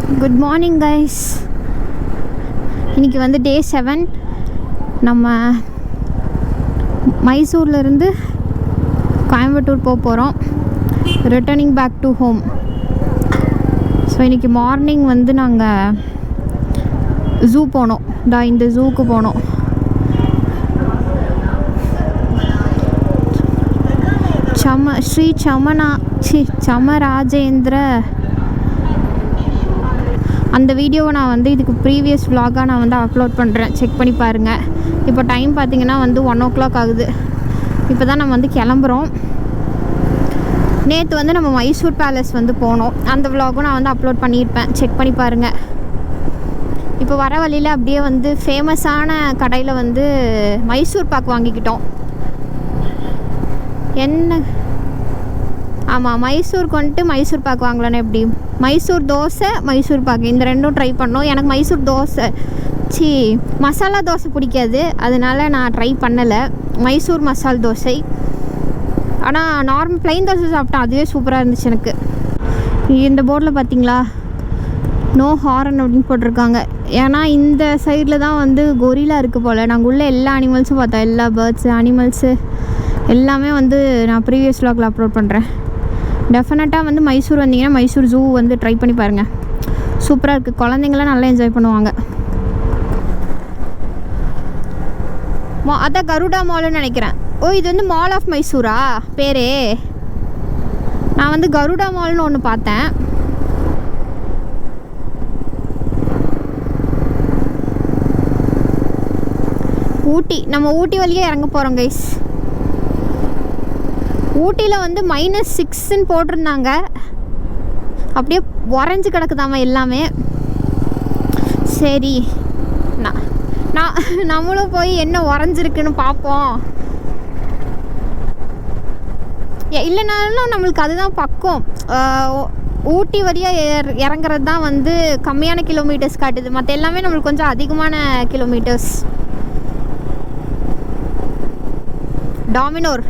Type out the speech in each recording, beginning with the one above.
Good morning guys. இன்றைக்கி வந்து டே 7. நம்ம மைசூர்லேருந்து கோயம்புத்தூர் போக போகிறோம். Returning back to home. So இன்றைக்கி மார்னிங் வந்து நாங்கள் ஜூ போனோம். இந்த ஜூக்கு போனோம். ஸ்ரீ சமராஜேந்திர அந்த வீடியோவை நான் வந்து இதுக்கு ப்ரீவியஸ் vlog-ஆக நான் வந்து அப்லோட் பண்ணுறேன். செக் பண்ணி பாருங்கள். இப்போ டைம் பார்த்திங்கன்னா வந்து 1 o'clock ஆகுது. இப்போ தான் நம்ம வந்து கிளம்புறோம். நேற்று வந்து நம்ம மைசூர் பேலஸ் வந்து போனோம். அந்த vlog-உம் நான் வந்து அப்லோட் பண்ணியிருப்பேன். செக் பண்ணி பாருங்கள். இப்போ வர வழியில் அப்படியே வந்து ஃபேமஸான கடையில் வந்து மைசூர் பாக் வாங்கிக்கிட்டோம். என்ன ஆமாம், மைசூருக்கு வந்துட்டு மைசூர் பாக் வாங்கலான்னு எப்படி, மைசூர் தோசை மைசூர் பாக்கு இந்த ரெண்டும் ட்ரை பண்ணோம். எனக்கு மைசூர் தோசை மசாலா தோசை பிடிக்காது, அதனால நான் ட்ரை பண்ணலை மைசூர் மசால் தோசை. ஆனால் நார்மல் ப்ளைன் தோசை சாப்பிட்டேன், அதுவே சூப்பராக இருந்துச்சு எனக்கு. இந்த போர்டில் பார்த்தீங்களா, நோ ஹாரன் அப்படின்னு போட்டிருக்காங்க. ஏன்னா இந்த சைடில் தான் வந்து கொரிலா இருக்குது போல். நாங்கள் உள்ள எல்லா அனிமல்ஸும் பார்த்தோம். எல்லா பேர்ட்ஸு அனிமல்ஸு எல்லாமே வந்து நான் ப்ரீவியஸ் vlog-ல அப்லோட் பண்ணுறேன். டெஃபினட்டாக வந்து மைசூர் வந்தீங்கன்னா மைசூர் ஜூ வந்து ட்ரை பண்ணி பாருங்கள். சூப்பராக இருக்குது. குழந்தைங்களாம் நல்லா என்ஜாய் பண்ணுவாங்க. அதான் கருடா மால்னு நினைக்கிறேன். ஓ, இது வந்து மால் ஆஃப் மைசூரா பேரே? நான் வந்து கருடா மால்னு ஒன்று பார்த்தேன். ஊட்டி, நம்ம ஊட்டி வழியே இறங்க போகிறோம் கைஸ். ஊட்டியில் வந்து -6ன்னு போட்டிருந்தாங்க. அப்படியே உறைஞ்சி கிடக்குதாம எல்லாமே. சரி, நம்மளும் போய் என்ன உறைஞ்சிருக்குன்னு பார்ப்போம். இல்லைனாலும் நம்மளுக்கு அதுதான் பக்கம். ஊட்டி வழியாக இறங்குறது தான் வந்து கம்மியான கிலோமீட்டர்ஸ் காட்டுது. மற்ற எல்லாமே நம்மளுக்கு கொஞ்சம் அதிகமான கிலோமீட்டர்ஸ். டாமினோர்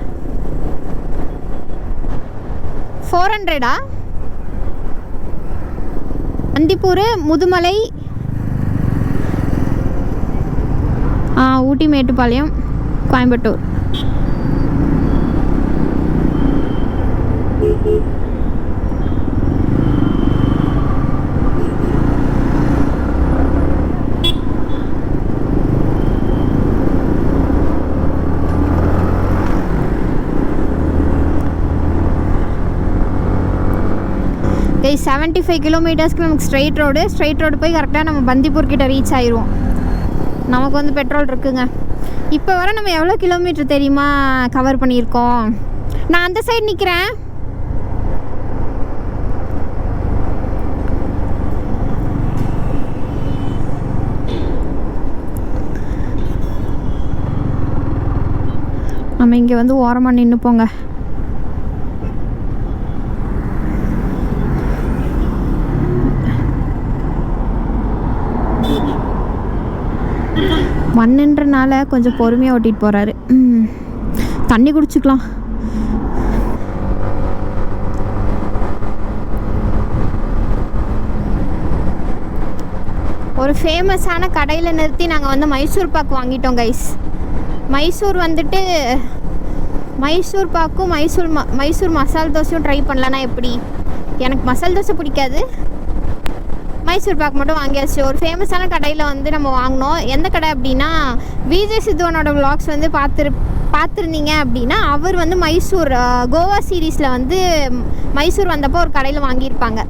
400 அந்திப்பூர், முதுமலை, ஊட்டி, மேட்டுப்பாளையம், கோயம்புத்தூர். கை 75 கிலோமீட்டர்ஸ்க்கு நமக்கு ஸ்ட்ரெயிட் ரோடு போய் கரெக்டாக நம்ம பந்திப்பூர் கிட்ட ரீச் ஆயிடுவோம். நமக்கு வந்து பெட்ரோல் இருக்குங்க. இப்போ வர நம்ம எவ்வளோ கிலோமீட்டர் தெரியுமா கவர் பண்ணியிருக்கோம்? நான் அந்த சைடு நிற்கிறேன். நம்ம இங்கே வந்து ஓரமாக நின்று போங்க. மண்ணுன்றனால கொஞ்சம் பொறுமையாக ஓட்டிகிட்டு போகிறாரு. தண்ணி குடிச்சிக்கலாம். ஒரு ஃபேமஸான கடையில் நிறுத்தி நாங்கள் வந்து மைசூர் பாக்கு வாங்கிட்டோம் கைஸ். மைசூர் வந்துட்டு மைசூர் பாக்கும் மைசூர் மசால் தோசையும் ட்ரை பண்ணலன்னா எப்படி? எனக்கு மசால் தோசை பிடிக்காது, மைசூர் பாக் மட்டும் வாங்கியாச்சு. ஒரு ஃபேமஸான கடையில் வந்து நம்ம வாங்கினோம். எந்த கடை அப்படின்னா, விஜய் சித்துவனோட vlogs வந்து பார்த்துருந்தீங்க அப்படின்னா, அவர் வந்து மைசூர் கோவா சீரீஸில் வந்து மைசூர் வந்தப்போ ஒரு கடையில் வாங்கியிருப்பாங்க.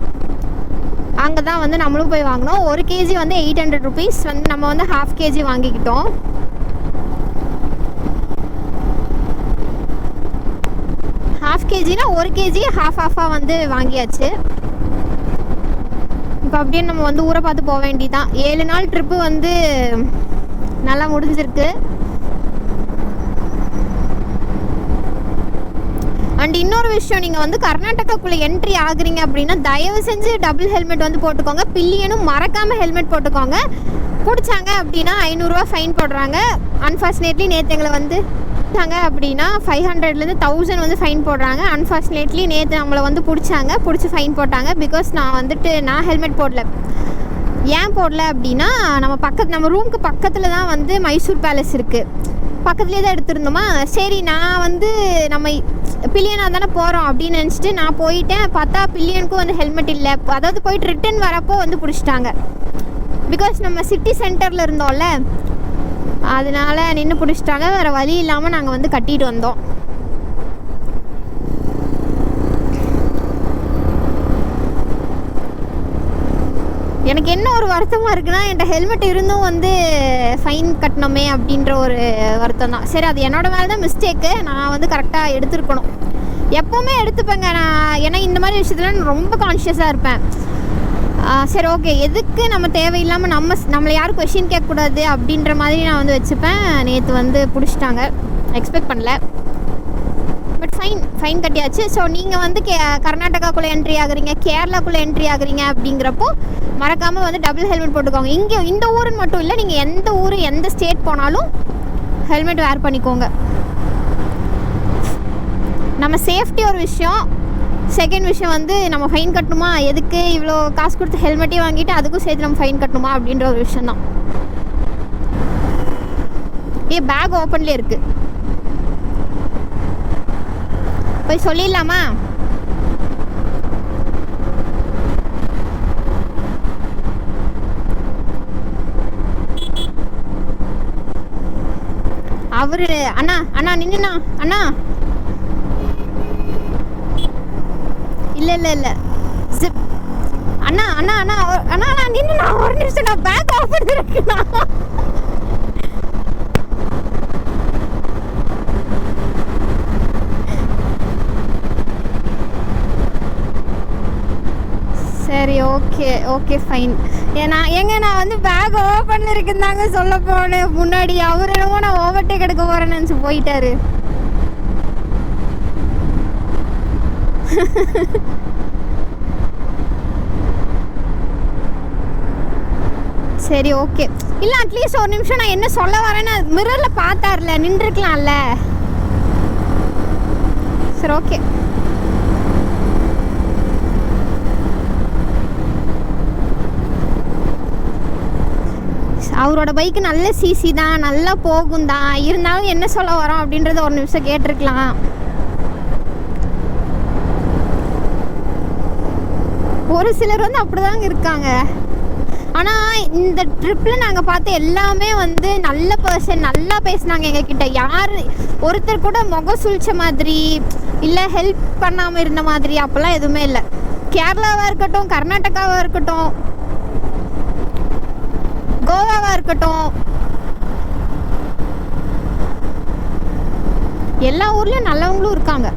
அங்கே தான் வந்து நம்மளும் போய் வாங்கினோம். 1 kg வந்து 800 rupees. வந்து நம்ம வந்து 1/2 kg வாங்கிக்கிட்டோம். ½ kgனா 1 kg half-half வந்து வாங்கியாச்சு. இப்போ அப்படியே நம்ம வந்து ஊரை பார்த்து போக வேண்டியதான். 7 நாள் ட்ரிப்பு வந்து நல்லா முடிஞ்சிருக்கு. அண்ட் இன்னொரு விஷயம், நீங்கள் வந்து கர்நாடகாக்குள்ளே என்ட்ரி ஆகுறீங்க அப்படின்னா தயவு செஞ்சு டபுள் ஹெல்மெட் வந்து போட்டுக்கோங்க. பில்லியனும் மறக்காமல் ஹெல்மெட் போட்டுக்கோங்க. பிடிச்சாங்க அப்படின்னா 500 ஃபைன் போடுறாங்க. அன்ஃபார்ச்சுனேட்லி நேற்று எங்களை வந்து பிடிச்சாங்க அப்படின்னா 500லேருந்து 1000 வந்து ஃபைன் போடுறாங்க. அன்ஃபார்ச்சுனேட்லி நேற்று நம்மளை வந்து பிடிச்சி ஃபைன் போட்டாங்க. பிகாஸ் நான் ஹெல்மெட் போடல. ஏன் போடல அப்படின்னா நம்ம ரூமுக்கு பக்கத்தில் தான் வந்து மைசூர் பேலஸ் இருக்குது, பக்கத்துலேயே தான் எடுத்திருந்தோமா. சரி நான் வந்து நம்ம பில்லியனாக தானே போகிறோம் அப்படின்னு நினச்சிட்டு நான் போயிட்டேன். பார்த்தா பில்லியனுக்கும் வந்து ஹெல்மெட் இல்லை. அதாவது போயிட்டு ரிட்டன் வரப்போ வந்து பிடிச்சிட்டாங்க. பிகாஸ் நம்ம சிட்டி சென்டரில் இருந்தோம்ல, அதனால நின்று பிடிச்சிட்டாங்க. வேறு வழி இல்லாமல் நாங்கள் வந்து கட்டிட்டு வந்தோம். எனக்கு என்ன ஒரு வருத்தமாக இருக்குன்னா, என்கிட்ட ஹெல்மெட் இருந்தும் வந்து ஃபைன் கட்டணுமே அப்படின்ற ஒரு வருத்தம் தான். சரி, அது என்னோட மேலே தான் மிஸ்டேக்கு. நான் வந்து கரெக்டாக எடுத்துருக்கணும். எப்போவுமே எடுத்துப்பேங்க நான், ஏன்னா இந்த மாதிரி விஷயத்துல நான் ரொம்ப கான்ஷியஸாக இருப்பேன். சரி ஓகே, எதுக்கு நம்ம தேவையில்லாமல் நம்மளை யாரும் கொஷின் கேட்கக்கூடாது அப்படின்ற மாதிரி நான் வந்து வச்சுப்பேன். நேற்று வந்து பிடிச்சிட்டாங்க, எக்ஸ்பெக்ட் பண்ணல. பட் ஃபைன் கட்டியாச்சு. ஸோ நீங்கள் வந்து கர்நாடகாக்குள்ளே என்ட்ரி ஆகுறீங்க, கேரளாக்குள்ளே என்ட்ரி ஆகுறீங்க அப்படிங்கிறப்போ மறக்காமல் வந்து டபுள் ஹெல்மெட் போட்டுக்கோங்க. இங்கே இந்த ஊருன்னு மட்டும் இல்லை, நீங்கள் எந்த ஊர் எந்த ஸ்டேட் போனாலும் ஹெல்மெட் வேர் பண்ணிக்கோங்க. நம்ம சேஃப்டி ஒரு விஷயம். செகண்ட் விஷயம் வந்து நம்ம ஃபைன் கட்டணுமா, எதுக்கு இவ்வளோ காசு கொடுத்து ஹெல்மெட்டே வாங்கிட்டு அதுக்கும் சேர்த்து நம்ம ஃபைன் கட்டணுமா அப்படின்ற ஒரு விஷயந்தான். பேக் ஓப்பன்லேயே இருக்குது, போய் சொல்லிடலாமா? அவரு அண்ணா நின்னுண்ணா அண்ணா. இல்லை ஜிப் அண்ணா அண்ணா அண்ணா அண்ணா நான் நின்னுண்ணா, ஒரு நிமிஷம், நான் பேக் ஓப்பன் இருக்குண்ணா. சரி ஓகே ஃபைன். நான் வந்து பேக் ஓப்பனில் இருக்குந்தாங்க சொல்ல போனேன் முன்னாடி. அவர் என்னமோ நான் ஓவர்டேக் எடுக்க போகிறேன்னு நினச்சி போயிட்டாரு. சரி ஓகே. இல்லை அட்லீஸ்ட் ஒரு நிமிஷம் நான் என்ன சொல்ல வரேன்னு மிரரில் பார்த்தார்ல, நின்றுருக்கலாம்ல. சரி ஓகே. அவரோட பைக்கு நல்ல சிசி தான், நல்லா போகும் தான். இருந்தாலும் என்ன சொல்ல வரோம் அப்படின்றத ஒரு நிமிஷம் கேட்டிருக்கலாம். ஒரு சிலர் வந்து அப்படிதாங்க இருக்காங்க. ஆனால் இந்த ட்ரிப்பில் நாங்கள் பார்த்த எல்லாமே வந்து நல்ல பர்சன், நல்லா பேசினாங்க எங்ககிட்ட. யார் ஒருத்தர் கூட முகம் சுழிச்ச மாதிரி இல்லை ஹெல்ப் பண்ணாமல் இருந்த மாதிரி அப்போல்லாம் எதுவுமே இல்லை. கேரளாவாக இருக்கட்டும், கர்நாடகாவாக இருக்கட்டும், கோவாவாக இருக்கட்டும், எல்லா ஊர்லேயும் நல்லவங்களும் இருக்காங்க.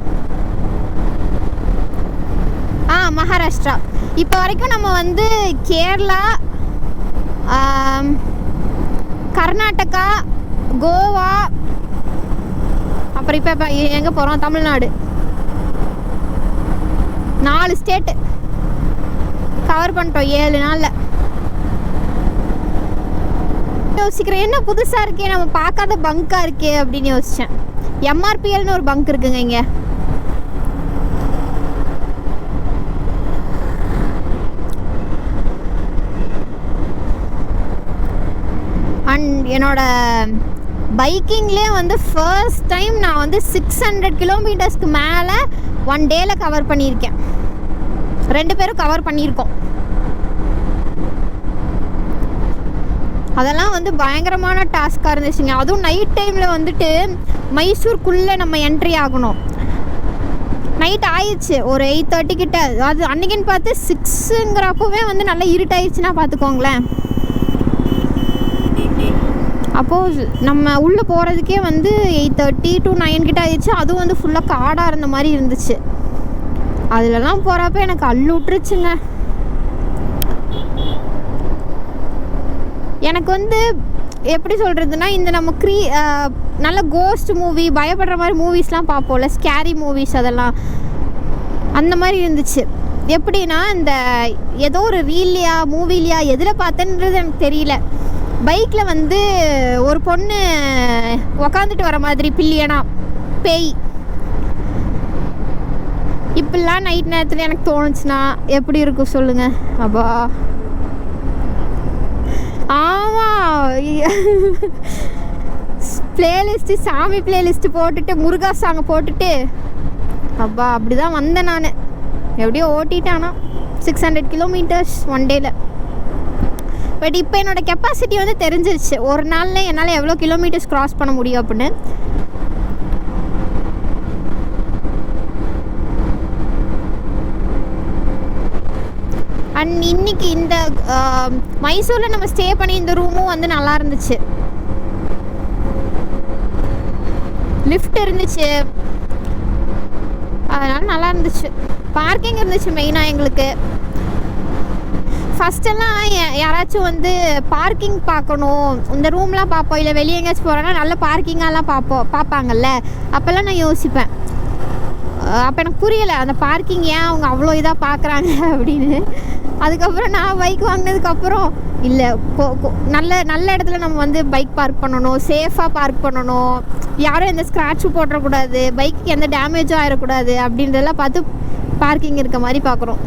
மகாராஷ்டிரா இப்போ வரைக்கும் நம்ம வந்து கேரளா, கர்நாடகா, கோவா, அப்புறம் இப்போ எங்கே போகிறோம், தமிழ்நாடு, 4 ஸ்டேட்டு கவர் பண்ணிட்டோம் 7 நாளில். யோசிக்கிறேன், என்ன புதுசாக இருக்கே, நம்ம பார்க்காத பங்காக இருக்கே அப்படின்னு யோசித்தேன். எம்ஆர்பிஎல்னு ஒரு பங்க் இருக்குங்க இங்கே. அண்ட் என்னோட பைக்கிங்லேயே வந்து ஃபர்ஸ்ட் டைம் நான் வந்து 600 கிலோமீட்டர்ஸ்க்கு மேலே 1 டேயில் கவர் பண்ணியிருக்கேன். 2 பேரும் கவர் பண்ணியிருக்கோம். அதெல்லாம் வந்து பயங்கரமான டாஸ்காக இருந்துச்சுங்க. அதுவும் நைட் டைமில் வந்துட்டு மைசூருக்குள்ளே நம்ம என்ட்ரி ஆகணும். நைட் ஆயிடுச்சு ஒரு 8:30 கிட்ட. அது அன்றைக்கின்னு பார்த்து 6ங்கிறப்பவே வந்து நல்லா இருட்டாயிடுச்சுன்னா பார்த்துக்கோங்களேன். அப்போது நம்ம உள்ளே போகிறதுக்கே வந்து 8:30 to 9 கிட்ட ஆயிடுச்சு. அதுவும் வந்து ஃபுல்லாக காடாக இருந்த மாதிரி இருந்துச்சு. அதிலலாம் போகிறப்ப எனக்கு அள்ளு விட்டுருச்சுங்க. எனக்கு வந்து எப்படி சொல்கிறதுனா, இந்த நம்ம நல்ல கோஸ்ட் மூவி, பயப்படுற மாதிரி மூவிஸ்லாம் பார்ப்போம்ல, ஸ்கேரி மூவிஸ், அதெல்லாம் அந்த மாதிரி இருந்துச்சு. எப்படின்னா, இந்த ஏதோ ஒரு ரீல்லையா மூவிலையா எதில் பார்த்தேன்றது எனக்கு தெரியல. பைக்கில் வந்து ஒரு பொண்ணு உக்காந்துட்டு வர மாதிரி, பில்லியனா பேய். இப்படிலாம் நைட் நேரத்தில் எனக்கு தோணுச்சுன்னா எப்படி இருக்கும் சொல்லுங்கள். அப்பா ஆமாம், பிளேலிஸ்ட்டு சாமி பிளேலிஸ்ட்டு போட்டுட்டு முருகா சாங்கை போட்டுட்டு அப்பா அப்படி தான் வந்தேன் நான். எப்படியோ ஓட்டிட்டானா 600 கிலோமீட்டர்ஸ் ஒன் டேயில். பட் இப்போ என்னோடய கெப்பாசிட்டி வந்து தெரிஞ்சிருச்சு, ஒரு நாளில் என்னால் எவ்வளோ கிலோமீட்டர்ஸ் க்ராஸ் பண்ண முடியும் அப்படின்னு. அண்ட் இன்னைக்கு இந்த மைசூரில் நம்ம ஸ்டே பண்ணி இந்த ரூமும் வந்து நல்லா இருந்துச்சு. லிஃப்ட் இருந்துச்சு, அதனால் நல்லா இருந்துச்சு. பார்க்கிங் இருந்துச்சு மெயினாக எங்களுக்கு. ஃபஸ்ட்டெல்லாம் யாராச்சும் வந்து பார்க்கிங் பார்க்கணும், இந்த ரூம்லாம் பார்ப்போம், இல்லை வெளியே எங்கேயாச்சும் போகிறோன்னா நல்ல பார்க்கிங்காலாம் பார்ப்பாங்கல்ல. அப்போல்லாம் நான் யோசிப்பேன், அப்போ எனக்கு புரியலை அந்த பார்க்கிங் ஏன் அவங்க அவ்வளோ இதாக பார்க்குறாங்க அப்படின்னு. அதுக்கப்புறம் நான் பைக் வாங்கினதுக்கப்புறம் இல்லை, நல்ல நல்ல இடத்துல நம்ம வந்து பைக் பார்க் பண்ணணும், சேஃபாக பார்க் பண்ணணும், யாரும் எந்த ஸ்க்ராட்சும் போடக்கூடாது, பைக்கு எந்த டேமேஜும் ஆகிடக்கூடாது அப்படின்றதெல்லாம் பார்த்து பார்க்கிங் இருக்க மாதிரி பார்க்குறோம்.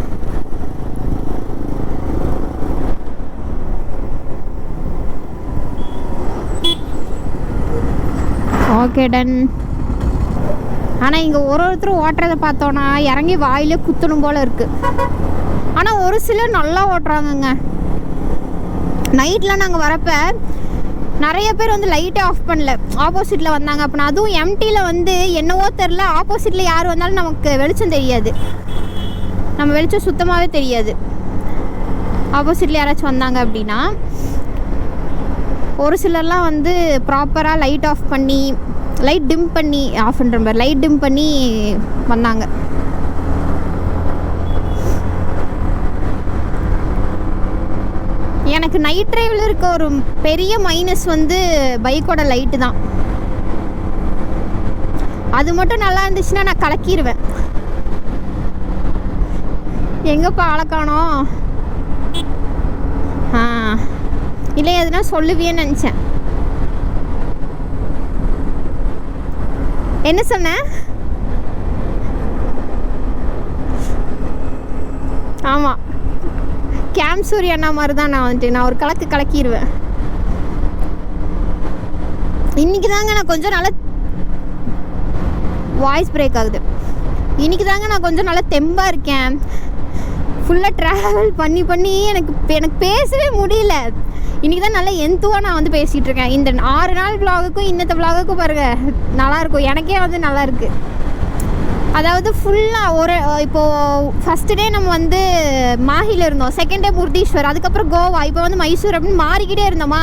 Okay done. ஆனால் இங்கே ஒருத்தரும் ஓட்டுறதை பார்த்தோன்னா இறங்கி வாயிலே குத்தணும் போல் இருக்குது. ஆனால் ஒரு சிலர் நல்லா ஓட்டுறாங்கங்க. நைட்டில் நாங்கள் வரப்போ நிறைய பேர் வந்து லைட்டே ஆஃப் பண்ணல, ஆப்போசிட்டில் வந்தாங்க அப்படின்னா. அதுவும் எம்டியில் வந்து என்னவோ தெரில, ஆப்போசிட்டில் யார் வந்தாலும் நமக்கு வெளிச்சம் தெரியாது, நம்ம வெளிச்சம் சுத்தமாகவே தெரியாது. ஆப்போசிட்டில் யாராச்சும் வந்தாங்க அப்படின்னா ஒரு சிலர்லாம் வந்து ப்ராப்பராக லைட் ஆஃப் பண்ணி, லைட் டிம் பண்ணி, ஆஃப் பண்ணுற மாதிரி லைட் டிம் பண்ணி வந்தாங்க. எனக்கு நைட் ட்ரைவில் இருக்க ஒரு பெரிய மைனஸ் வந்து பைக்கோட லைட்டு தான். அது மட்டும் நல்லா இருந்துச்சுன்னா நான் கலக்கிடுவேன். எங்கப்பா அழக்கானோம்? இல்லை எதுனா சொல்லுவியன்னு நினச்சேன். என்ன சொன்ன? ஆமாம், கேம் சூரிய அண்ணா மாதிரி தான் நான் வந்துட்டு நான் ஒரு கலக்கிடுவேன். இன்றைக்கி தாங்க நான் கொஞ்சம் நல்லா வாய்ஸ் பிரேக் ஆகுது. இன்றைக்கி தாங்க நான் கொஞ்சம் நல்லா தெம்பாக இருக்கேன். ஃபுல்லாக ட்ராவல் பண்ணி எனக்கு பேசவே முடியல. இன்றைக்கி தான் நல்லா எந்துவாக நான் வந்து பேசிகிட்டு இருக்கேன். இந்த 6 நாள் விலாகுக்கும் இன்னத்த விலாகுக்கும் பாருங்கள் நல்லாயிருக்கும். எனக்கே வந்து நல்லாயிருக்கு. அதாவது ஃபுல்லாக ஒரு இப்போது ஃபஸ்ட்டு டே நம்ம வந்து மாஹியில் இருந்தோம், செகண்ட் டே முருதீஸ்வர், அதுக்கப்புறம் கோவா, இப்போ வந்து மைசூர் அப்படின்னு மாறிக்கிட்டே இருந்தோமா.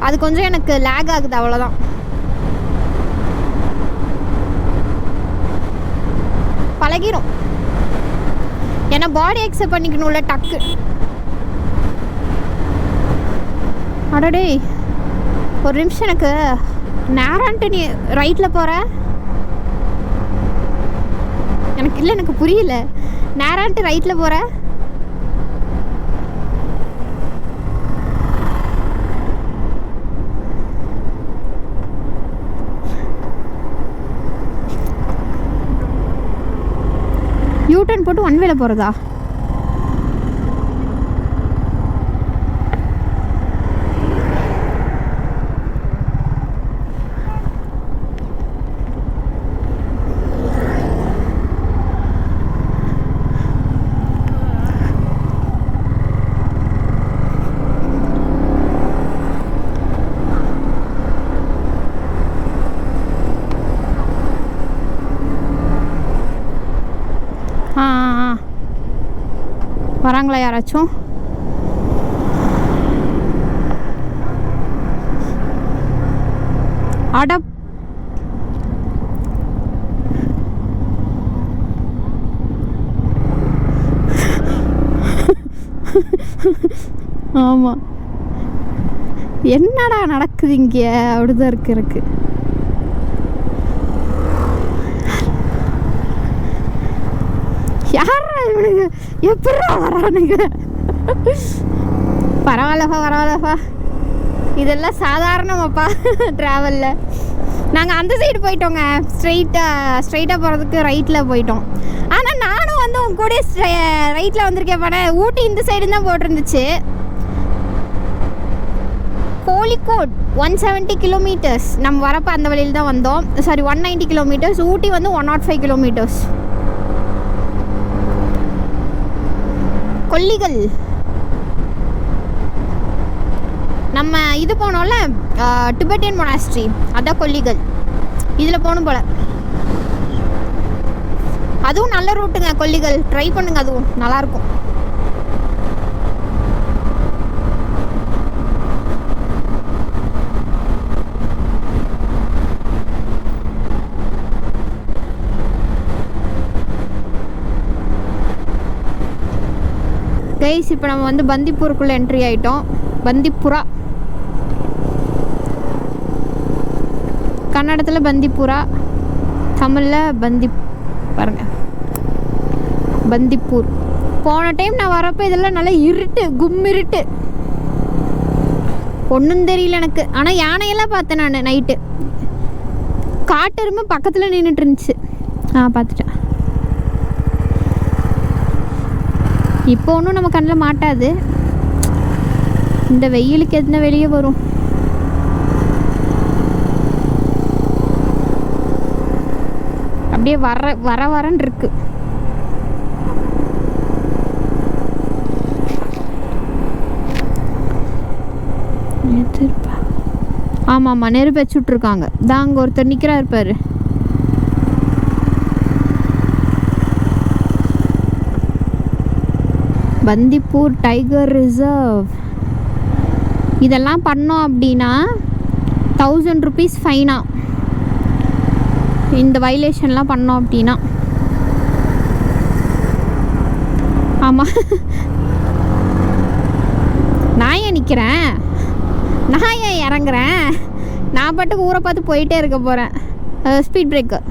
அது கொஞ்சம் எனக்கு லேக் ஆகுது, அவ்வளோதான். பழகிரும். ஏன்னா பாடி அக்செப்ட் பண்ணிக்கணும்ல டக்கு. அடடே ஒரு நிமிஷம், எனக்கு நேரான்ட்டு நீ ரைட்டில் போகிற எனக்கு இல்லை, எனக்கு புரியல. நேரான்ட்டு ரைட்டில் போகிற யூட்டர்ன் போட்டு ஒன் வேல போகிறதா? வராங்களா யாராச்சும்? அட ஆமாம், என்னடா நடக்குது இங்கே அப்படிதான் இருக்கு. யாரா இவனுங்க, எப்படா வரானுங்க? பரவாயில்லப்பா, இதெல்லாம் சாதாரணமாப்பா ட்ராவலில். நாங்கள் அந்த சைடு போயிட்டோங்க, ஸ்ட்ரைட்டாக போகிறதுக்கு ரைட்டில் போயிட்டோம். ஆனால் நானும் வந்து உங்க கூட ரைட்டில் வந்திருக்கேன் பாரு. ஊட்டி இந்த சைடு தான் போட்டிருந்துச்சு. கோழிக்கோட் 170 கிலோமீட்டர்ஸ். நம்ம வரப்போ அந்த வழியில் தான் வந்தோம். Sorry, 190 kilometres. ஊட்டி வந்து 105 கிலோமீட்டர்ஸ். கொல்லிகள் நம்ம இது போனோம்ல, டிபெட்டியன் மொனாஸ்ட்ரி, அதான் கொல்லிகள். இதில் போகணும் போல். அதுவும் நல்ல ரூட்டுங்க கொல்லிகள், ட்ரை பண்ணுங்க, அதுவும் நல்லாயிருக்கும். கைஸ், இப்போ நம்ம வந்து பந்திப்பூருக்குள்ளே என்ட்ரி ஆகிட்டோம். பந்திப்புரா, கன்னடத்தில் பந்திப்புரா, தமிழில் பாருங்க பந்திப்பூர். போன டைம் நான் வரப்போ இதெல்லாம் நல்லா இருட்டு, கும்மிருட்டு, ஒன்றும் தெரியல எனக்கு. ஆனால் யானையெல்லாம் பார்த்தேன் நான் நைட்டு. காட்டெருமை பக்கத்தில் நின்றுட்டு இருந்துச்சு. பார்த்துட்டேன். இப்போ ஒன்றும் நம்ம கண்ணில் மாட்டாது. இந்த வெயிலுக்கு எதுனா வெளியே வரும். அப்படியே வரன்னு இருக்கு. ஆமாம், நெருப்பு வச்சு விட்ருக்காங்க. தான் அங்கே ஒருத்தர் நிற்கிறா இருப்பார். Bandipur tiger reserve. இதெல்லாம் பண்ணோம் அப்படின்னா 1000 rupees ஃபைனா, இந்த வைலேஷன்லாம் பண்ணோம் அப்படின்னா. ஆமாம், நான் ஏன் நிற்கிறேன், நான் ஏன் இறங்குறேன், நான் பாட்டுக்கு ஊரை பார்த்து போயிட்டே இருக்க போகிறேன். ஸ்பீட் பிரேக்கர்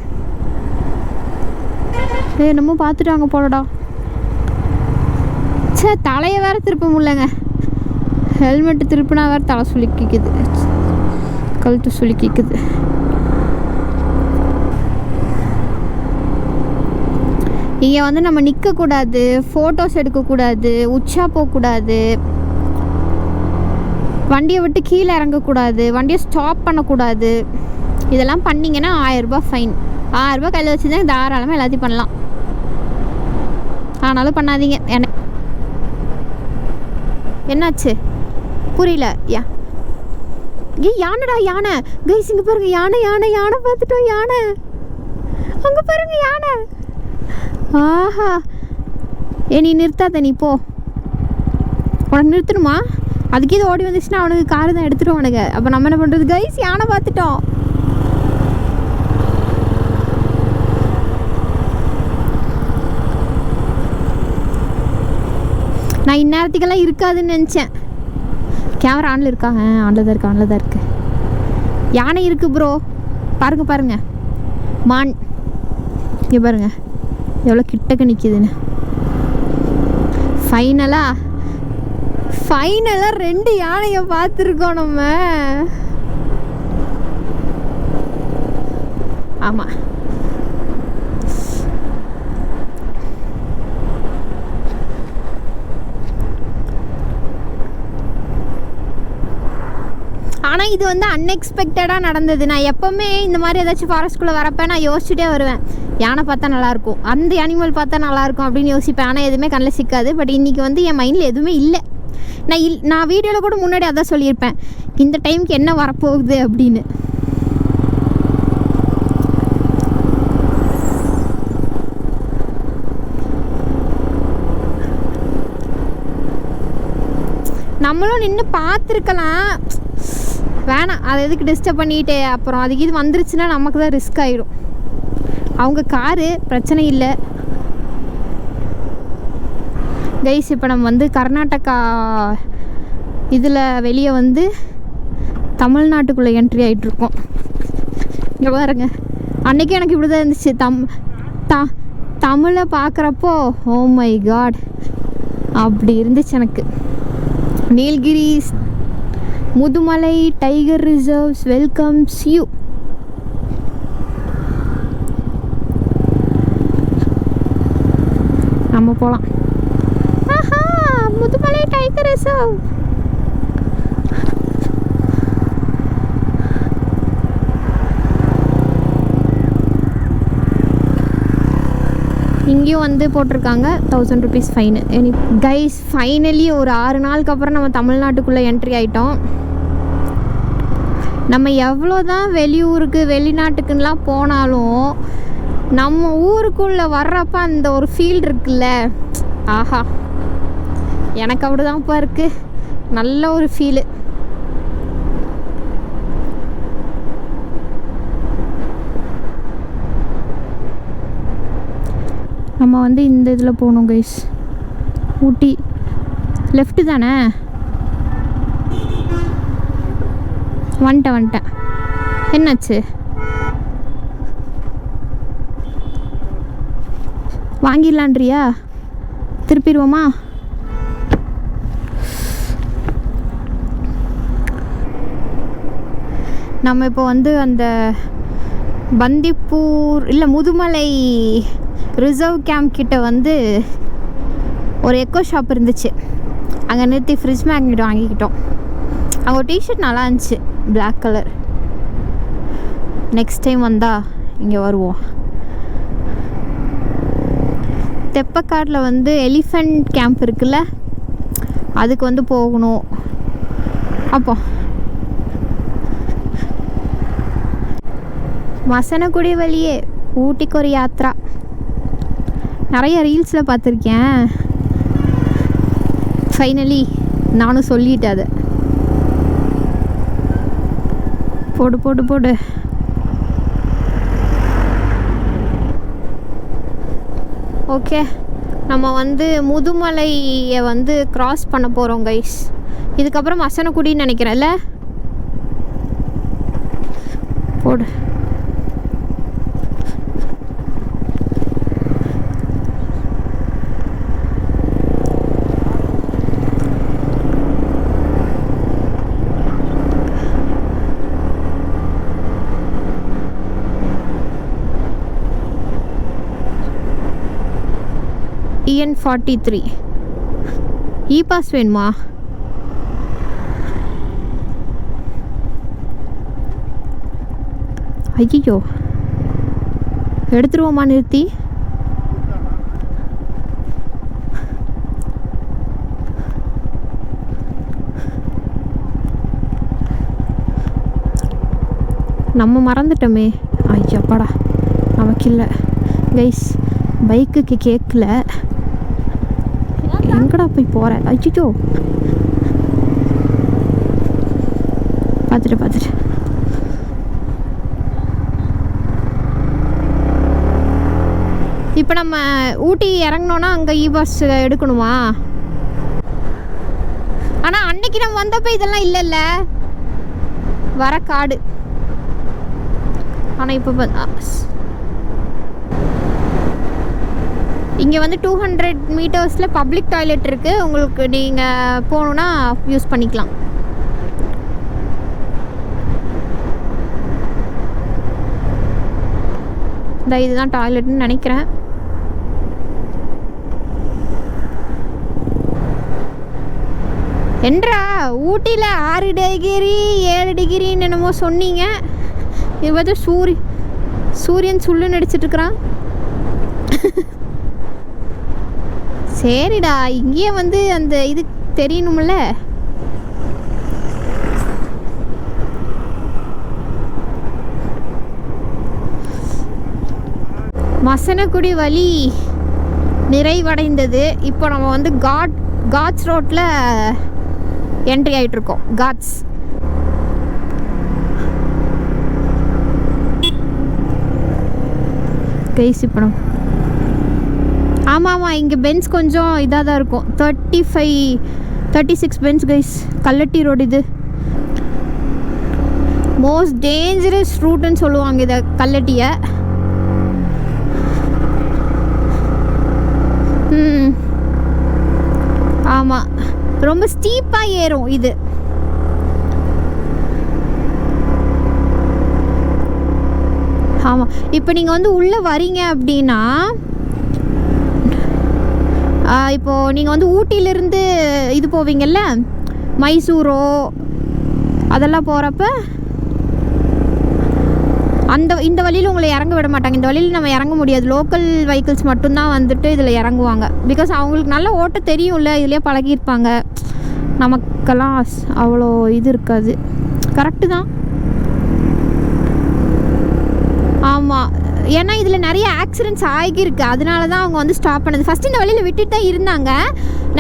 என்னமோ பார்த்துட்டாங்க போலடா. தலையை வேற திருப்ப முடியலங்க. ஹெல்மெட்டு திருப்பினா வேற தலை சுளுக்கிக்குது, கழுத்து சுளுக்கிக்குது. இங்கே வந்து நம்ம நிற்கக்கூடாது, ஃபோட்டோஸ் எடுக்கக்கூடாது, உச்சா போகக்கூடாது, வண்டியை விட்டு கீழே இறங்கக்கூடாது, வண்டியை ஸ்டாப் பண்ணக்கூடாது. இதெல்லாம் பண்ணிங்கன்னா 1000 ரூபாய் ஃபைன். 1000 ரூபாய் கையில் வச்சு தான் தாராளமாக எல்லாத்தையும் பண்ணலாம். ஆனாலும் பண்ணாதீங்க. என்னாச்சு புரியல. யானைடா, யானை. கைஸ், இங்கே பாருங்க, யானை யானை யானை பார்த்துட்டோம். யானை அங்கே பாருங்க, யானை. ஆஹா, நீ நிறுத்தாத, நீ போ. உனக்கு நிறுத்தணுமா? அதுக்கு இது ஓடி வந்துச்சுன்னா அவனுக்கு காரு தான் எடுத்துடுவானுங்க. அப்போ நம்ம என்ன பண்ணுறது? கைஸ், யானை பார்த்துட்டோம். நான் இந்நேரத்துக்கெல்லாம் இருக்காதுன்னு நினச்சேன். கேமரா ஆனில் இருக்கா? ஆனில் தான் இருக்கு. யானை இருக்குது ப்ரோ, பாருங்க. மான் இங்கே பாருங்க எவ்வளோ கிட்டக்க நிற்கிதுன்னு. ஃபைனலாக 2 யானையை பார்த்துருக்கோம் நம்ம. ஆமாம், ஆனால் இது வந்து அன்எக்ஸ்பெக்டடாக நடந்தது. நான் எப்போவுமே இந்த மாதிரி ஏதாச்சும் ஃபாரஸ்ட்குள்ளே வரப்போ நான் யோசிச்சுட்டே வருவேன், யானை பார்த்தா நல்லாயிருக்கும், அந்த அனிமல் பார்த்தா நல்லாயிருக்கும் அப்படின்னு யோசிப்பேன். ஆனால் எதுவுமே கண்ணில் சிக்காது. பட் இன்றைக்கி வந்து என் மைண்டில் எதுவுமே இல்லை. நான் வீடியோவில் கூட முன்னாடி அதான் சொல்லியிருப்பேன், இந்த டைமுக்கு என்ன வரப்போகுது அப்படின்னு. நம்மளும் நின்று பார்த்துருக்கலாம், வேணாம், அதை எதுக்கு டிஸ்டர்ப் பண்ணிட்டு. அப்புறம் அதுக்கு இது வந்துருச்சுன்னா நமக்கு தான் ரிஸ்க் ஆகிடும். அவங்க காரு பிரச்சனை இல்லை. கைஸ், இப்போ நம்ம வந்து கர்நாடகா இதில் வெளியே வந்து தமிழ்நாட்டுக்குள்ளே என்ட்ரி ஆகிட்ருக்கோம். இங்கே பாருங்க, அன்றைக்கி எனக்கு இப்படி தான் இருந்துச்சு. தமிழை பார்க்குறப்போ ஓ மை காட் அப்படி இருந்துச்சு எனக்கு. Nilgiris Mudumalai tiger reserves welcomes you. நம்ம போகலாம். Mudumalai tiger reserve. இங்கேயும் வந்து போட்டிருக்காங்க 1000 rupees ஃபைனு. கைஸ் ஃபைனலி ஒரு 6 நாளுக்கு அப்புறம் நம்ம தமிழ்நாட்டுக்குள்ளே என்ட்ரி ஆகிட்டோம். நம்ம எவ்வளோ தான் வெளியூருக்கு வெளிநாட்டுக்குன்னெலாம் போனாலும் நம்ம ஊருக்குள்ளே வர்றப்ப அந்த ஒரு ஃபீல் இருக்குல்ல, ஆஹா எனக்கு அப்படிதான்ப்பா இருக்குது. நல்ல ஒரு ஃபீலு. நம்ம வந்து இந்த இதில் போகணும் கைஸ். ஊட்டி லெஃப்ட்டு தானே? வந்துட்டேன். என்னாச்சு? வாங்கிடலான்றியா? திருப்பிடுவோமா? நம்ம இப்போ வந்து அந்த பந்திப்பூர் இல்லை முதுமலை ரிசர்வ் கேம்ப் கிட்ட வந்து ஒரு எக்கோ ஷாப் இருந்துச்சு. அங்கே நிறுத்தி ஃப்ரிட்ஜ் மேக்னெட் வாங்கிக்கிட்டோம். அங்கே ஒரு டிஷர்ட் நல்லா இருந்துச்சு, பிளாக் கலர். நெக்ஸ்ட் டைம் வந்தால் இங்கே வருவோம். தெப்பக்காட்டில் வந்து எலிஃபண்ட் கேம்ப் இருக்குல்ல, அதுக்கு வந்து போகணும். அப்போ மசனக்குடி வழியே ஊட்டிக்கு ஒரு யாத்ரா. நிறைய ரீல்ஸில் பார்த்துருக்கேன். ஃபைனலி நானும் சொல்லிட்டேன் அதை. போடு போடு போடு. ஓகே, நம்ம வந்து முதுமலையை வந்து கிராஸ் பண்ண போகிறோம் கைஸ். இதுக்கப்புறம் மசனக்குடின்னு நினைக்கிறேன்ல. போடு. EN43 இ பாஸ் வேணுமா? ஐயோ, எடுத்துருவோமா நிறுத்தி? நம்ம மறந்துட்டோமே. ஐயப்பாடா, நமக்கு இல்லை கைஸ். பைக்குக்கு கேட்கல. எங்கடா போய் போகிற? ஐயோ, பார்த்துட்டு இப்போ நம்ம ஊட்டி இறங்கினோன்னா அங்கே இ பஸ் எடுக்கணுமா? ஆனால் அன்னைக்கு நம்ம வந்தப்போ இதெல்லாம் இல்லைல்ல, வர காடு. ஆனால் இப்போ இங்கே வந்து 200 மீட்டர்ஸில் பப்ளிக் டாய்லெட் இருக்குது. உங்களுக்கு நீங்கள் போகணுன்னா யூஸ் பண்ணிக்கலாம். இந்த இதுதான் டாய்லெட்னு நினைக்கிறேன். என்றா ஊட்டியில் 6 டிகிரி 7 டிகிரின்னு என்னமோ சொன்னீங்க. இது வந்து சூரியன் சுள்ளுன்னு அடிச்சிட்ருக்குறான். சரிடா, இங்கேயே வந்து அந்த இது தெரியணும்ல. மசனக்குடி வழி நிறைவடைந்தது. இப்போ நம்ம வந்து காட்ஸ் ரோட்டில் என்ட்ரி ஆகிட்ருக்கோம். God's guys. இப்போ நம்ம ஆமாம், இங்கே பென்ஸ் கொஞ்சம் இதாக தான் இருக்கும். 36 பென்ஸ் கைஸ். கல்லட்டி ரோடு இது. மோஸ்ட் டேஞ்சரஸ் ரூட்டுன்னு சொல்லுவாங்க இதை, கல்லட்டியை. ஆமாம், ரொம்ப ஸ்டீப்பாக ஏறும் இது. ஆமாம், இப்போ நீங்கள் வந்து உள்ளே வரீங்க அப்படின்னா, இப்போது நீங்கள் வந்து ஊட்டியிலேருந்து இது போவீங்கள்ல, மைசூரோ அதெல்லாம் போகிறப்ப இந்த வழியில் உங்களை இறங்க விட மாட்டாங்க. இந்த வழியில் நம்ம இறங்க முடியாது. லோக்கல் வெஹிக்கிள்ஸ் மட்டும்தான் வந்துட்டு இதில் இறங்குவாங்க. பிகாஸ் அவங்களுக்கு நல்ல ஓட்ட தெரியும்ல, இதுலேயே பழகியிருப்பாங்க. நமக்கெல்லாம் அவ்வளோ இது இருக்காது. கரெக்டு தான். ஆமாம், ஏன்னா இதில் நிறைய ஆக்சிடென்ட்ஸ் ஆகியிருக்கு. அதனால தான் அவங்க வந்து ஸ்டாப் பண்ணது. ஃபஸ்ட்டு இந்த வழியில் விட்டுட்டு தான் இருந்தாங்க.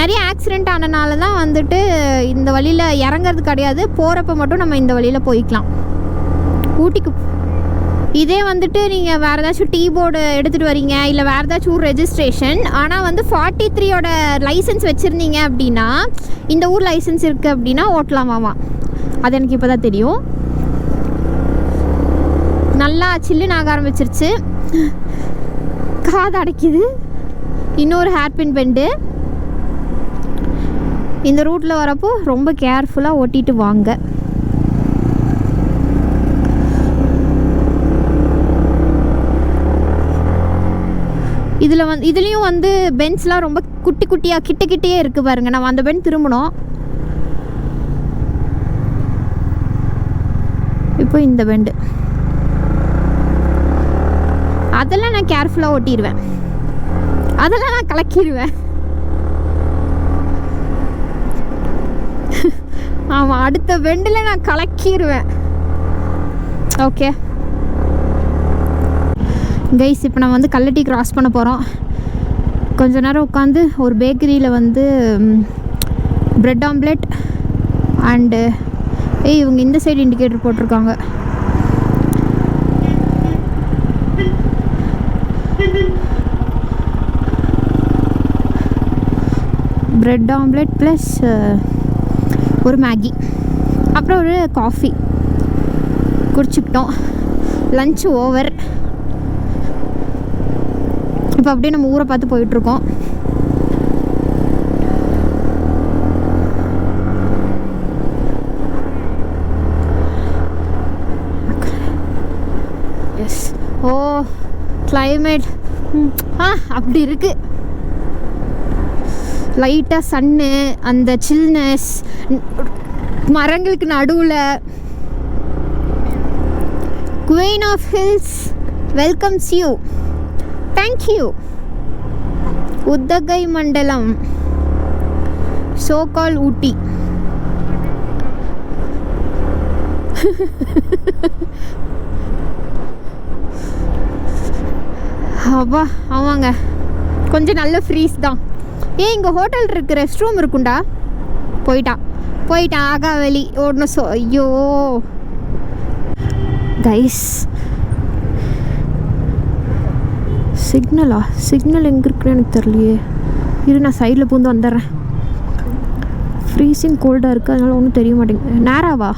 நிறைய ஆக்சிடெண்ட் ஆனனால தான் வந்துட்டு இந்த வழியில் இறங்கிறது கிடையாது. போகிறப்ப மட்டும் நம்ம இந்த வழியில் போய்க்கலாம். ஊட்டிக்கு இதே வந்துட்டு நீங்கள் வேறு ஏதாச்சும் டீ போர்டு எடுத்துகிட்டு வரீங்க, இல்லை வேறு ஏதாச்சும் ஊர் ரெஜிஸ்ட்ரேஷன், ஆனால் வந்து 43ோட லைசன்ஸ் வச்சுருந்தீங்க அப்படின்னா, இந்த ஊர் லைசன்ஸ் இருக்குது அப்படின்னா ஓட்டலாமாமா. அது எனக்கு இப்போ தான் தெரியும். நல்லா சில்லுன்னு ஆக ஆரம்பிச்சிருச்சு. காது அடைக்குது. இன்னொரு ஹேர்பின் பெண்டு. இந்த ரூட்டில் வரப்போ ரொம்ப கேர்ஃபுல்லாக ஓட்டிட்டு வாங்க. இதுலேயும் வந்து பென்ஸ்லாம் ரொம்ப குட்டி குட்டியாக கிட்டே இருக்குது பாருங்க. நம்ம அந்த பென் திரும்பணும். இப்போ இந்த பெண்டு அதெல்லாம் நான் கேர்ஃபுல்லாக ஓட்டிடுவேன். அதெல்லாம் நான் கலக்கிடுவேன். ஆமாம், அடுத்த பெண்டில் நான் கலக்கிடுவேன். ஓகே கைஸ், இப்போ நம்ம வந்து கல்லட்டி கிராஸ் பண்ண போகிறோம். கொஞ்ச நேரம் உட்காந்து ஒரு பேக்கரியில் வந்து ப்ரெட் ஆம்லெட் அண்டு இவங்க இந்த சைடு இண்டிகேட்டர் போட்டிருக்காங்க. ப்ரெட் ஆம்லெட் ப்ளஸ் ஒரு மேகி, அப்புறம் ஒரு காஃபி குடிச்சுக்கிட்டோம். Lunch over. இப்போ அப்படியே நம்ம ஊரை பார்த்து போயிட்டுருக்கோம். எஸ், ஓ கிளைமேட் அப்படி இருக்கு. லைட்டாக சன்னு, அந்த சில்னஸ், மரங்களுக்கு நடுவில். Queen of hills welcomes you. Thank you. Udhagamandalam, so called ஊட்டி. அப்பா ஆமாங்க, கொஞ்சம் நல்ல ஃப்ரீஸ் தான். இங்கே ஹோட்டல் இருக்கு, ரெஸ்ட் ரூம் இருக்குண்டா. போயிட்டான் ஆகாவலி ஓடணும். ஐயோ கைஸ், சிக்னல் எங்கே இருக்குன்னு எனக்கு தெரியலையே. நான் சைடில் பூந்து வந்துடுறேன். ஃப்ரீசிங் கோல்டாக இருக்குது, அதனால ஒன்றும் தெரிய மாட்டேங்குது. நேராவா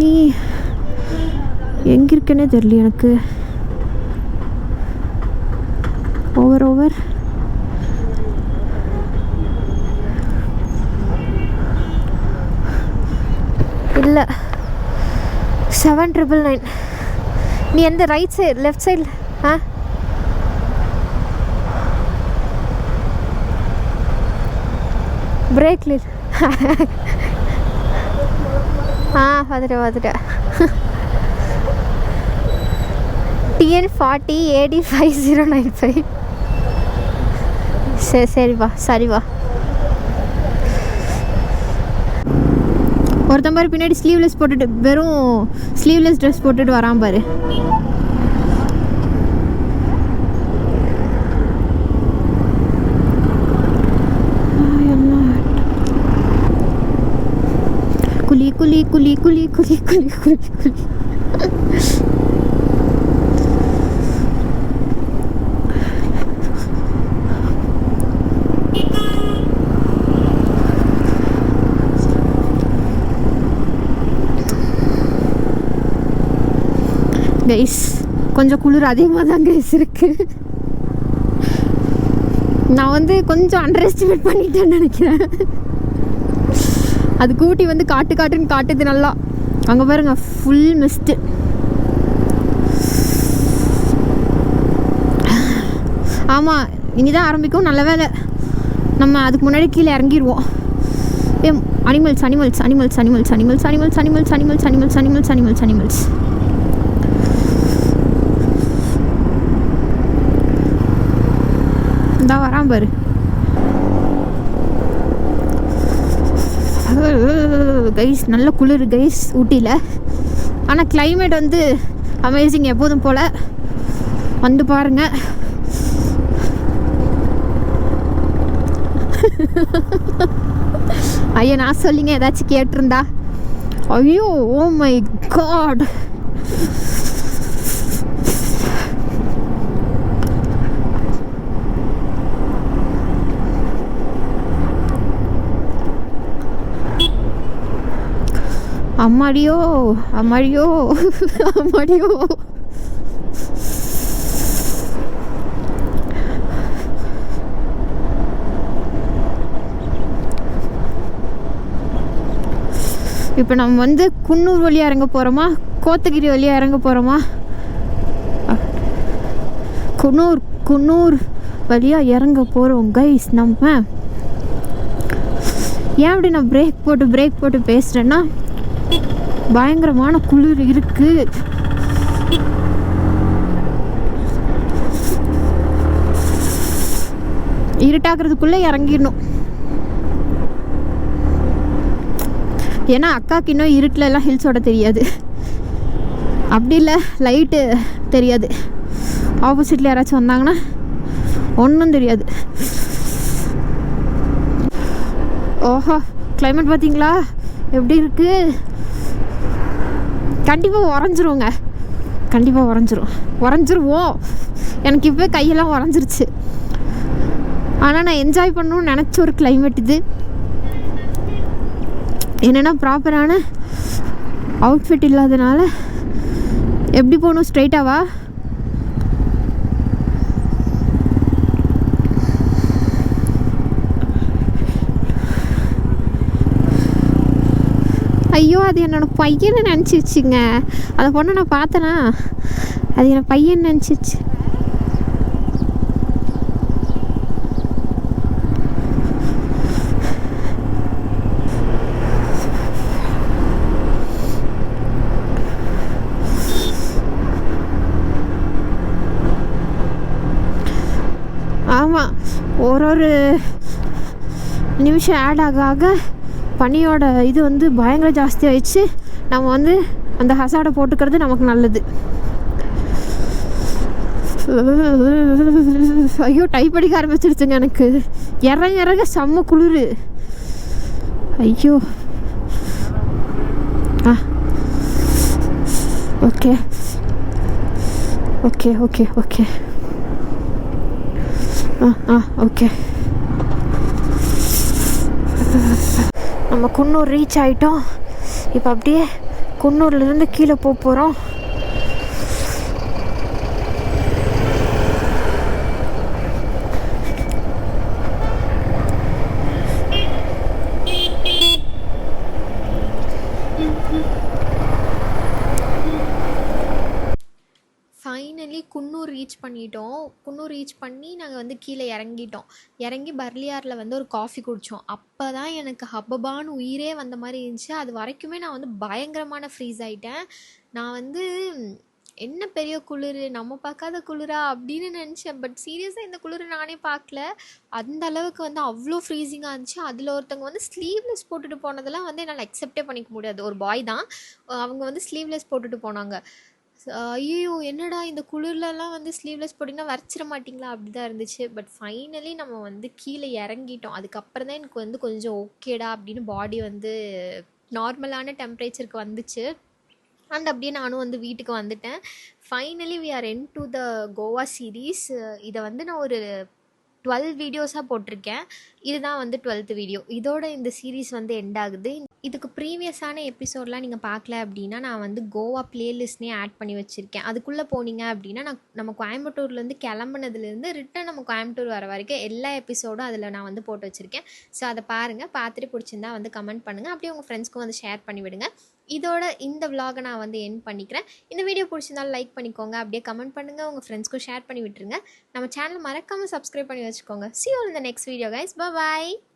நீ எங்கே இருக்கேன்னே தெரியல எனக்கு. ஓவர் இல்லை 7999. நீ எந்த ரைட் சைடு லெஃப்ட் சைடில்? பிரேக்ல பார்த்துட்டேன். TN 40 AD 5095. சரிவா. ஒருத்தன் பாரு பின்னாடி ஸ்லீவ்லெஸ் போட்டுட்டு, வெறும் ஸ்லீவ்லெஸ் ட்ரெஸ் போட்டுட்டு வரான் பாரு. குலி. கைஸ், கொஞ்சம் குளிர் அதிகமாக தான் கைஸ் இருக்குது. நான் வந்து கொஞ்சம் அண்டர் எஸ்டிமேட் பண்ணிட்டேன்னு நினைக்கிறேன். அது கூட்டி வந்து காட்டுன்னு காட்டுது நல்லா. அங்கே பாருங்க, ஃபுல் மிஸ்ட்டு. ஆமாம், இனி தான் ஆரம்பிக்கும். நல்ல வேலை நம்ம அதுக்கு முன்னாடி கீழே இறங்கிடுவோம். Animals animals animals animals animals animals animals animals animals animals animals animals இந்த வரான் பாரு. கைஸ் நல்ல குளிர் கைஸ் ஊட்டியில். ஆனால் கிளைமேட் வந்து அமேசிங் எப்போதும் போல். வந்து பாருங்க. ஐயோ நான் சொல்லிங்க ஏதாச்சும் கேட்டிருந்தா. ஐயோ ஓ மை காட். அம்மாடியோ அம்மாடியோ அம்மாடியோ. இப்போ நம்ம வந்து குன்னூர் வழியாக இறங்க போகிறோமா, கோத்தகிரி வழியாக இறங்க போகிறோமா? குன்னூர் வழியாக இறங்க போகிறோம் கைஸ். நம்ம ஏன் அப்படி நான் பிரேக் போட்டு பேசுகிறேன்னா, பயங்கரமான குளிர் இருக்கு. இருட்டாக்குறதுக்குள்ளே இறங்கிடணும். ஏன்னா அக்காவுக்கு இன்னும் இருட்டிலலாம் ஹில்ஸோட தெரியாது. அப்படி இல்லை லைட்டு தெரியாது. ஆப்போசிட்டில் யாராச்சும் வந்தாங்கன்னா ஒன்றும் தெரியாது. ஓஹோ கிளைமேட் பார்த்தீங்களா எப்படி இருக்குது? கண்டிப்பாக உறைஞ்சிருவோங்க. கண்டிப்பாக உறைஞ்சிருவோம். எனக்கு இப்போ கையெல்லாம் உறைஞ்சிருச்சு. ஆனால் நான் என்ஜாய் பண்ணணும்னு நினச்ச ஒரு கிளைமேட் இது. என்னென்னா ப்ராப்பரான அவுட்ஃபிட் இல்லாதனால. எப்படி போகணும்? ஸ்ட்ரைட்டாவா? ஐயோ அது என்னோட பையனை நினச்சிருச்சுங்க. அதை பொண்ணை நான் பார்த்தேனா, அது என்னோட பையன் நினச்சிருச்சு. ஆமாம், ஒரு நிமிஷம் ஆட் ஆக பனியோட இது வந்து பயங்கர ஜாஸ்தி ஆயிடுச்சு. நம்ம வந்து அந்த ஹசாடை போட்டுக்கிறது நமக்கு நல்லது. ஐயோ டைப் அடிக்க ஆரம்பிச்சிருச்சுங்க எனக்கு. இறங்க செம்ம குளிர். ஐயோ okay okay okay okay okay. நம்ம குன்னூர் ரீச் ஆகிட்டோம். இப்போ அப்படியே குன்னூர்லேருந்து கீழே போகிறோம். ஃபைனலி குன்னூர் ரீச் பண்ணிட்டோம். குன்னூர் ரீச் பண்ணி நாங்கள் வந்து கீழே இறங்கி பர்லியாரில் வந்து ஒரு காஃபி குடித்தோம். அப்போ தான் எனக்கு ஹப்பபான்னு உயிரே வந்த மாதிரி இருந்துச்சு. அது வரைக்குமே நான் வந்து பயங்கரமான ஃப்ரீஸ் ஆகிட்டேன். நான் வந்து என்ன பெரிய குளிர், நம்ம பார்க்காத குளிரா அப்படின்னு நினச்சேன். பட் சீரியஸாக இந்த குளிர் நானே பார்க்கல. அந்த அளவுக்கு வந்து அவ்வளோ ஃப்ரீஸிங்காக இருந்துச்சு. அதில் ஒருத்தவங்க வந்து ஸ்லீவ்லெஸ் போட்டுட்டு போனதெல்லாம் வந்து என்னால் அக்செப்டே பண்ணிக்க முடியாது. ஒரு பாய் தான், அவங்க வந்து ஸ்லீவ்லெஸ் போட்டுட்டு போனாங்க. ஐயோ என்னடா இந்த குளிர்லலாம் வந்து ஸ்லீவ்லெஸ் போட்டிங்கன்னா வரைச்சிட மாட்டிங்களா அப்படி தான் இருந்துச்சு. பட் ஃபைனலி நம்ம வந்து கீழே இறங்கிட்டோம். அதுக்கப்புறம் தான் எனக்கு வந்து கொஞ்சம் ஓகேடா அப்படின்னு பாடி வந்து நார்மலான டெம்பரேச்சருக்கு வந்துச்சு. அண்ட் அப்படியே நானும் வந்து வீட்டுக்கு வந்துட்டேன். Finally we are end to the Goa series. இதை வந்து நான் ஒரு 12 வீடியோஸாக போட்டிருக்கேன். இதுதான் வந்து 12th வீடியோ. இதோட இந்த சீரீஸ் வந்து எண்ட் ஆகுது. இதுக்கு ப்ரீவியஸான எபிசோட்லாம் நீங்கள் பார்க்கல அப்படின்னா நான் வந்து கோவா பிளேலிஸ்ட்னே ஆட் பண்ணி வச்சுருக்கேன். அதுக்குள்ளே போனீங்க அப்படின்னா நம்ம கோயம்புத்தூர்லேருந்து கிளம்புனதுலேருந்து ரிட்டன் நம்ம கோயம்புத்தூர் வர வரைக்கும் எல்லா எபிசோடும் அதில் நான் வந்து போட்டு வச்சுருக்கேன். ஸோ அதை பாருங்கள். பார்த்துட்டு பிடிச்சிருந்தா வந்து கமெண்ட் பண்ணுங்கள். அப்படியே உங்கள் ஃப்ரெண்ட்ஸ்க்கும் வந்து ஷேர் பண்ணிவிடுங்க. இதோட இந்த விலாகை நான் வந்து எண்ட் பண்ணிக்கிறேன். இந்த வீடியோ பிடிச்சிருந்தாலும் லைக் பண்ணிக்கோங்க. அப்படியே கமெண்ட் பண்ணுங்கள். உங்கள் ஃப்ரெண்ட்ஸ்க்கும் ஷேர் பண்ணி விட்டுருங்க. நம்ம சேனல் மறக்காமல் சப்ஸ்கிரைப் பண்ணி வச்சுக்கோங்க. See you in the next video guys. Bye bye.